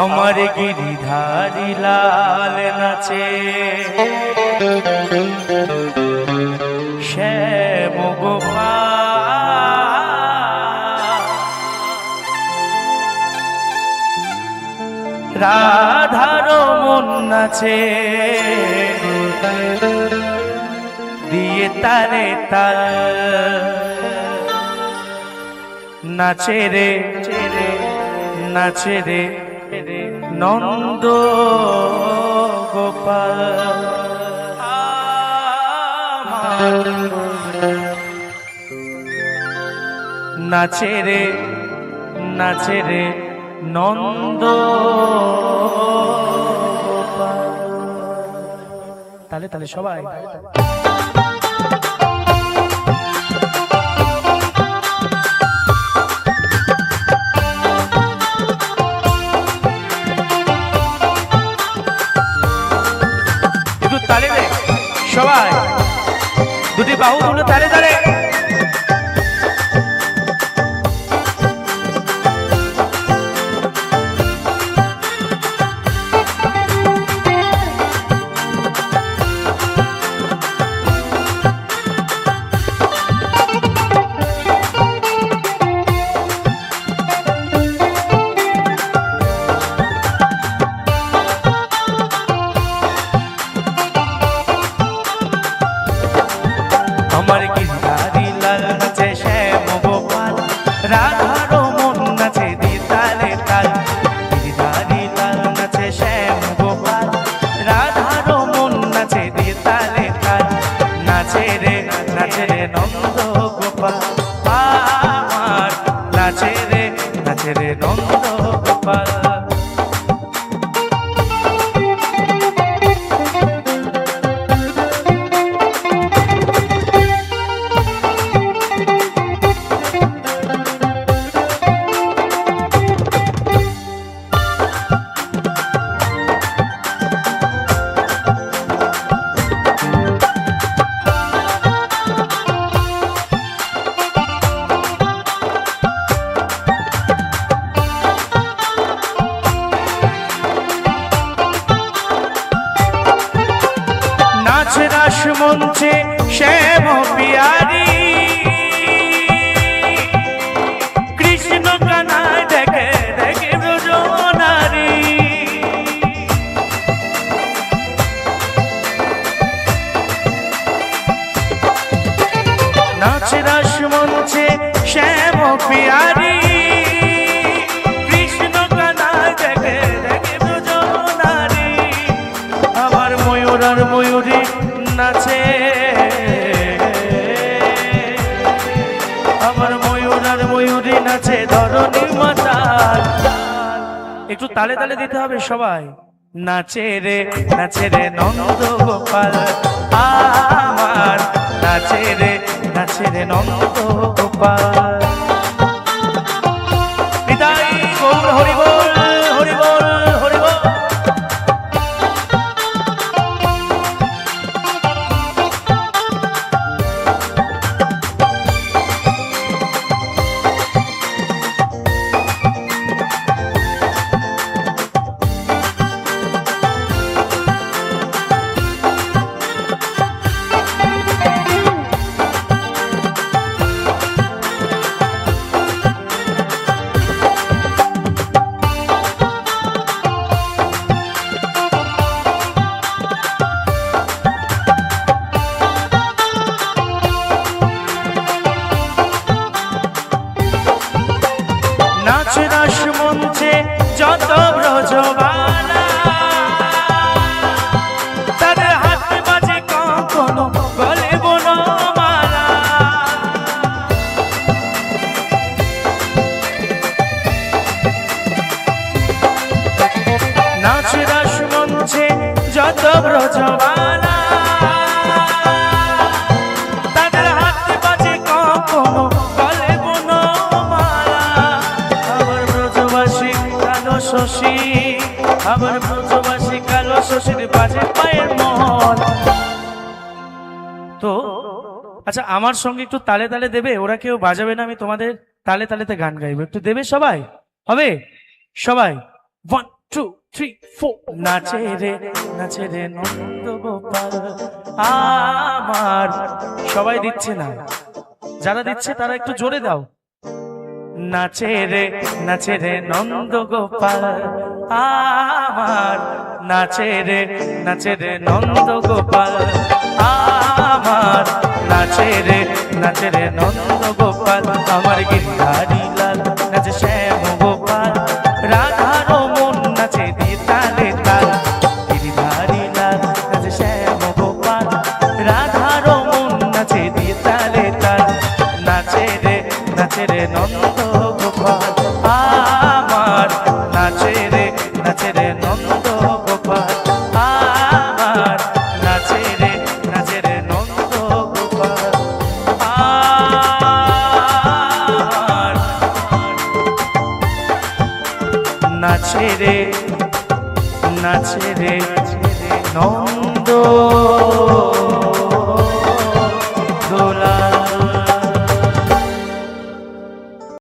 আমার গিরিধারী লাল নাচে শ্যাম গোপাল, রাধার মন নাচে দিয়ে তারে তাল, নাচে রে নাচে রে নন্দ গোপাল। নাচে রে নাচে রে নন্দ গোপাল। তালে তালে সবাই তালে রে সবাই, দুটি বাহু তুলে তালে তালে। আমার গিরিধারী লাল নাচে শ্যাম গোপাল, রাধার মন নাচে দিয়ে তালে তাল। গিরিধারী লাল নাচে শ্যাম গোপাল, রাধার মন নাচে দিয়ে তালে তাল। নাচে রে নন্দ গোপাল আমার, নাচে রে নন্দ গোপাল। রাস মঞ্চে শ্যাম পিয়ারি, কৃষ্ণ কানায় দেখে দেখে ব্রজনারী। নাচ রাস মঞ্চে শ্যাম পিয়ারি, কৃষ্ণ কানায় দেখে দেখে ব্রজনারী। আমার ময়ূর আর ময়ূরী নাচে, আমার ময়ূর আর ময়ূরী নাচে ধরণী মাতাল। একটু তালে তালে দিতে হবে সবাই। নাচে রে নন্দ গোপাল আমার, নাচে রে নন্দ গোপাল। বিদায় গৌর হরি বল হরি বল হরি বল। নাচ রাস মঞ্চে যত ব্রজবালা, তাদের হাতে বাজে কখনো গলে বনমালা। নাচ রাস মঞ্চে যত ব্রজবালা, তাদের হাতে বাজে কখনো গলে বনমালা। আমার ব্রজবাসী শশী, আবার ব্রজবাসী কালো শশীর বাজে পায়ের মহল। তো আচ্ছা, আমার সঙ্গে একটু তালে তালে দেবে? ওরা কেউ বাজাবে না, আমি তোমাদের তালে তালেতে গান গাইবো, একটু দেবে সবাই? হবে সবাই? 1 2 3 4 নাচে রে নন্দ গোপাল আমার। সবাই দিচ্ছে না, যারা দিচ্ছে তারা একটু জোরে দাও। নাচে রে নন্দ গোপাল আমার, নাচে রে নন্দ গোপাল আমার, নাচে রে নন্দ গোপাল আমার। গিরধারী লাল নাচে শ্যাম গোপাল, রাধার মন নাচে দিয়ে তালে তাল। গিরধারী লাল নাচে শ্যাম গোপাল, রাধার মন নাচে দিয়ে তালে তাল। নাচে রে নন্দ গোপাল আমার, নাচে রে নন্দ গোপাল আমার, নাচে রে নন্দ গোপাল আমার। নাচে রে নন্দ